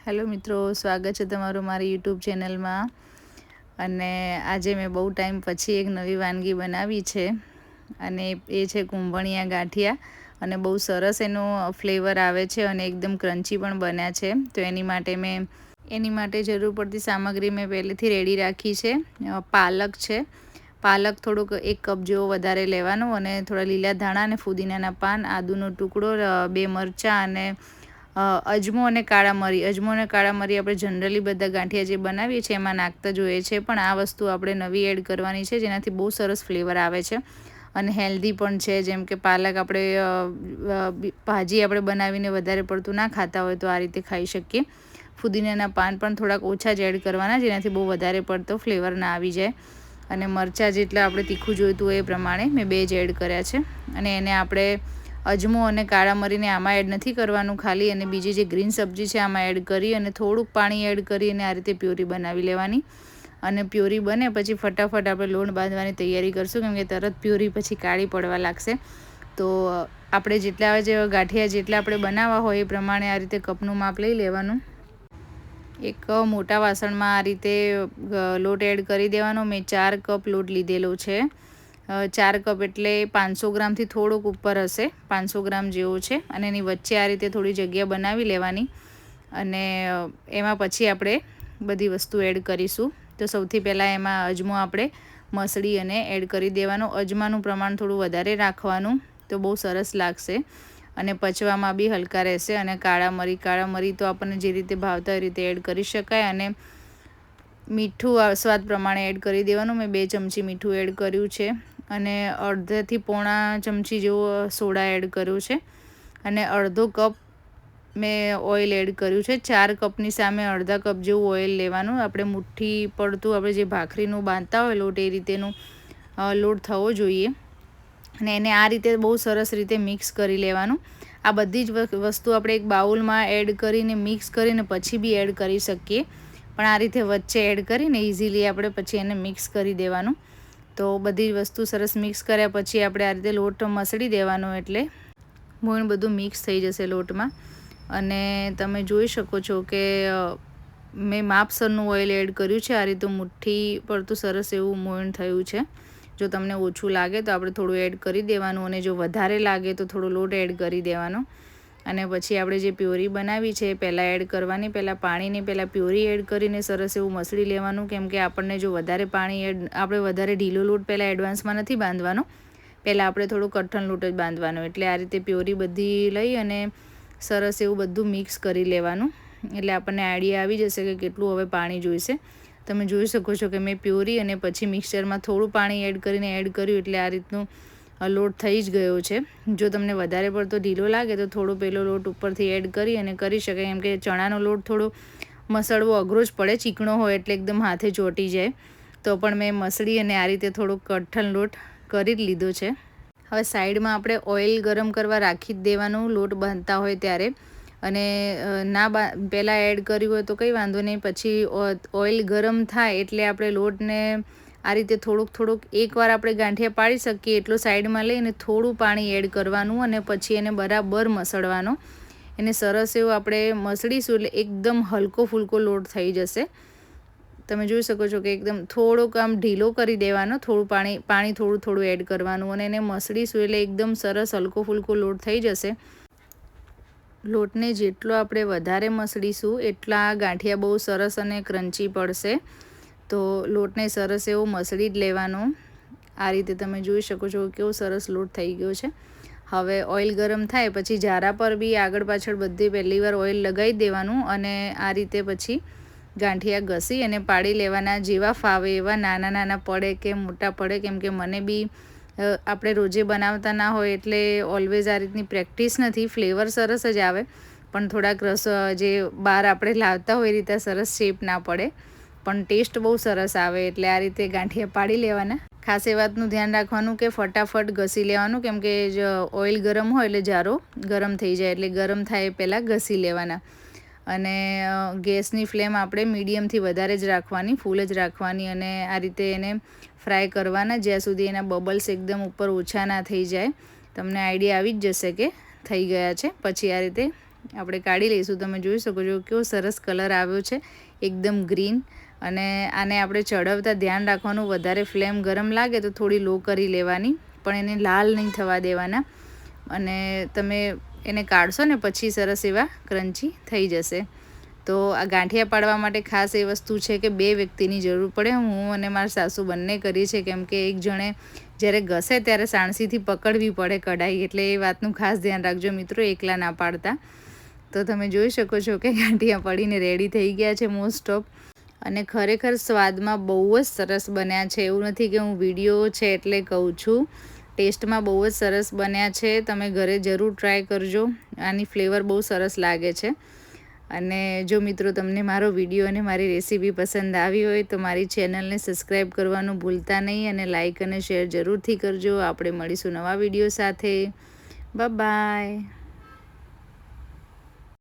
Hello મિત્રો, સ્વાગત છે તમારું મારી યુટ્યુબ ચેનલમાં. અને આજે મેં બહુ ટાઈમ પછી એક નવી વાનગી બનાવી છે અને એ છે કુંભણિયા ગાંઠિયા. અને બહુ સરસ એનો ફ્લેવર આવે છે અને એકદમ ક્રન્ચી પણ બન્યા છે. તો એની માટે જરૂર પડતી સામગ્રી મેં પહેલેથી રેડી રાખી છે. પાલક છે. પાલક થોડુંક 1 કપ જેવો વધારે લેવાનો અને થોડા લીલા ધાણા અને ફુદીનાના પાન, આદુનો ટુકડો, 2 મરચાં અને અજમો અને કાળા મરી. અજમો અને કાળા મરી આપણે જનરલી બધા ગાંઠિયા જે બનાવીએ છીએ એમાં નાખતા જોઈએ છે, પણ આ વસ્તુ આપણે નવી એડ કરવાની છે જેનાથી બહુ સરસ ફ્લેવર આવે છે અને હેલ્ધી પણ છે. જેમ કે પાલક ભાજી આપણે બનાવીને વધારે પડતું ના ખાતા હોય તો આ રીતે ખાઈ શકીએ. ફુદીનાના પાન પણ થોડાક ઓછા જ એડ કરવાના, જેનાથી બહુ વધારે પડતો ફ્લેવર ના આવી જાય. અને મરચાં જેટલા આપણે તીખું જોઈતું હોય એ પ્રમાણે મેં 2 જ એડ કર્યા છે. અને એને આપણે અજમો અને કાળા મરીને આમાં એડ નથી કરવાનું ખાલી, અને બીજી જે ગ્રીન સબ્જી છે આમાં એડ કરી અને થોડુંક પાણી એડ કરી અને આ રીતે પ્યોરી બનાવી લેવાની. અને પ્યોરી બને પછી ફટાફટ આપણે લોટ બાંધવાની તૈયારી કરશું, કેમ કે તરત પ્યોરી પછી કાળી પડવા લાગશે. તો આપણે ગાંઠિયા જેટલા આપણે બનાવવા હોય એ પ્રમાણે આ રીતે કપનું માપ લઈ લેવાનું. એક મોટા વાસણમાં આ રીતે લોટ એડ કરી દેવાનો. મેં 4 કપ લોટ લીધેલો છે. 4 કપ એટલે 500 ગ્રામથી થોડુંક ઉપર હશે, 500 ગ્રામ જેવો છે. અને એની વચ્ચે આ રીતે થોડી જગ્યા બનાવી લેવાની. અને એમાં પછી આપણે બધી વસ્તુ એડ કરીશું. તો સૌથી પહેલાં એમાં અજમો આપણે મસળી અને એડ કરી દેવાનો. અજમાનું પ્રમાણ થોડું વધારે રાખવાનું તો બહુ સરસ લાગશે અને પચવામાં બી હલકા રહેશે. અને કાળા મરી તો આપણને જે રીતે ભાવતા એ રીતે એડ કરી શકાય. અને મીઠું સ્વાદ પ્રમાણે એડ કરી દેવાનું. મેં 2 ચમચી મીઠું એડ કર્યું છે અને અડધાથી પોણા ચમચી જેવો સોડા એડ કર્યું છે. અને અડધો કપ મેં ઓઇલ એડ કર્યું છે. 4 કપની સામે અડધા કપ જેવું ઓઇલ લેવાનું. આપણે મુઠ્ઠી પડતું આપણે જે ભાખરીનું બાંધતા હોય લોટ એ રીતેનું લોટ થવો જોઈએ. અને એને આ રીતે બહુ સરસ રીતે મિક્સ કરી લેવાનું. આ બધી જ વસ્તુ આપણે એક બાઉલમાં એડ કરીને મિક્સ કરીને પછી બી એડ કરી શકીએ, પણ આ રીતે વચ્ચે એડ કરીને ઇઝીલી આપણે પછી એને મિક્સ કરી દેવાનું. તો બધી જ વસ્તુ સરસ મિક્સ કર્યા પછી આપણે આ રીતે લોટ મસળી દેવાનો, એટલે મોઈન બધું મિક્સ થઈ જશે લોટમાં. અને તમે જોઈ શકો છો કે મેં માપસરનું ઓઇલ એડ કર્યું છે. આ રીતે મુઠ્ઠી પડતું સરસ એવું મોઈન થયું છે. જો તમને ઓછું લાગે તો આપણે થોડું એડ કરી દેવાનું, અને જો વધારે લાગે તો થોડો લોટ એડ કરી દેવાનો. અને પછી આપણે જે પ્યોરી બનાવી છે એ પહેલાં એડ કરવાની. પહેલાં પ્યોરી એડ કરીને સરસ એવું મસળી લેવાનું, કેમ કે આપણને જો વધારે આપણે વધારે ઢીલો લોટ પહેલાં એડવાન્સમાં નથી બાંધવાનો, પહેલાં આપણે થોડું કઠણ લોટ જ બાંધવાનો. એટલે આ રીતે પ્યોરી બધી લઈ અને સરસ એવું બધું મિક્સ કરી લેવાનું. એટલે આપણને આઈડિયા આવી જશે કે કેટલું હવે પાણી જોઈશે. તમે જોઈ શકો છો કે મેં પ્યોરી અને પછી મિક્સચરમાં થોડું પાણી એડ કર્યું, એટલે આ રીતનું લોટ થઈ જ ગયો છે. જો તમને વધારે પડતો ઢીલો લાગે તો થોડો પહેલો લોટ ઉપરથી એડ કરી અને કરી શકાય, કેમ કે ચણાનો લોટ થોડો મસળવો અઘરો જ પડે, ચીકણો હોય એટલે એકદમ હાથે ચોંટી જાય. તો પણ મેં મસળી અને આ રીતે થોડો કઠણ લોટ કરી જ લીધો છે. હવે સાઈડમાં આપણે ઓઇલ ગરમ કરવા રાખી જ દેવાનું લોટ બાંધતા હોય ત્યારે. અને પહેલાં એડ કર્યું હોય તો કંઈ વાંધો નહીં, પછી ઓઇલ ગરમ થાય એટલે આપણે લોટને આ રીતે થોડુંક એકવાર આપણે ગાંઠિયા પાડી શકીએ એટલું સાઈડમાં લઈને થોડું પાણી એડ કરવાનું અને પછી એને બરાબર મસળવાનો. એને સરસ એવું આપણે મસળીશું એટલે એકદમ હલકો ફૂલકો લોટ થઈ જશે. તમે જોઈ શકો છો કે એકદમ થોડોક આમ ઢીલો કરી દેવાનો, થોડું પાણી થોડું એડ કરવાનું અને એને મસળીશું એટલે એકદમ સરસ હલકો ફૂલકો લોટ થઈ જશે. લોટને જેટલો આપણે વધારે મસળીશું એટલા ગાંઠિયા બહુ સરસ અને ક્રન્ચી પડશે. તો લોટને સરસ એવો મસળી જ લેવાનો. આ રીતે તમે જોઈ શકો છો કેવો સરસ લોટ થઈ ગયો છે. હવે ઓઇલ ગરમ થાય પછી જારા પર બી આગળ પાછળ બધી પહેલીવાર ઓઇલ લગાવી દેવાનું અને આ રીતે પછી ગાંઠિયા ઘસી અને પાડી લેવાના. જેવા ફાવે એવા, નાના પડે કે મોટા પડે, કેમ કે મને બી આપણે રોજે બનાવતા ના હોય એટલે ઓલવેઝ આ રીતની પ્રેક્ટિસ નથી. ફ્લેવર સરસ જ આવે, પણ થોડાક જે બહાર આપણે લાવતા હોય એ રીતે સરસ શેપ ના પડે, પણ ટેસ્ટ બહુ સરસ આવે. એટલે આ રીતે ગાંઠિયા પાડી લેવાના. ખાસ એ વાતનું ધ્યાન રાખવાનું કે ફટાફટ ઘસી લેવાનું, કેમ કે ઓઇલ ગરમ હોય એટલે જારો ગરમ થઈ જાય, એટલે ગરમ થાય એ પહેલાં ઘસી લેવાના. અને ગેસની ફ્લેમ આપણે મીડિયમથી વધારે જ રાખવાની, ફૂલ જ રાખવાની. અને આ રીતે એને ફ્રાય કરવાના જ્યાં સુધી એના બબલ્સ એકદમ ઉપર ઓછા ના થઈ જાય. તમને આઈડિયા આવી જ જશે કે થઈ ગયા છે. પછી આ રીતે આપણે કાઢી લઈશું. તમે જોઈ શકો છો કેવો સરસ કલર આવ્યો છે, એકદમ ગ્રીન. અને આને આપણે ચડાવતા ધ્યાન રાખવાનું, વધારે ફ્લેમ ગરમ લાગે તો થોડી લો કરી લેવાની, પણ એને લાલ નહીં થવા દેવાના. અને તમે એને કાઢશો ને પછી સરસ એવા ક્રન્ચી થઈ જશે. તો આ ગાંઠિયા પાડવા માટે ખાસ એ વસ્તુ છે કે 2 વ્યક્તિની જરૂર પડે. હું અને મારા સાસુ બંને કરી છે, કેમ કે એક જણે જ્યારે ઘસે ત્યારે સાણસીથી પકડવી પડે કઢાઈ, એટલે એ વાતનું ખાસ ધ્યાન રાખજો મિત્રો, એકલા ના પાડતા. તો તમે જોઈ શકો છો કે ગાંઠિયા પડીને રેડી થઈ ગયા છે મોસ્ટ ઓફ. અને ખરેખર સ્વાદમાં બહુ જ સરસ બન્યા છે. એવું નથી કે હું વિડીયો છે એટલે કહું છું, ટેસ્ટમાં બહુ જ સરસ બન્યા છે. તમે ઘરે જરૂર ટ્રાય કરજો, આની ફ્લેવર બહુ સરસ લાગે છે. અને જો મિત્રો તમને મારો વિડીયો અને મારી રેસીપી પસંદ આવી હોય તો મારી ચેનલને સબસ્ક્રાઈબ કરવાનું ભૂલતા નહીં, અને લાઇક અને શેર જરૂરથી કરજો. આપણે મળીશું નવા વિડીયો સાથે. બાય.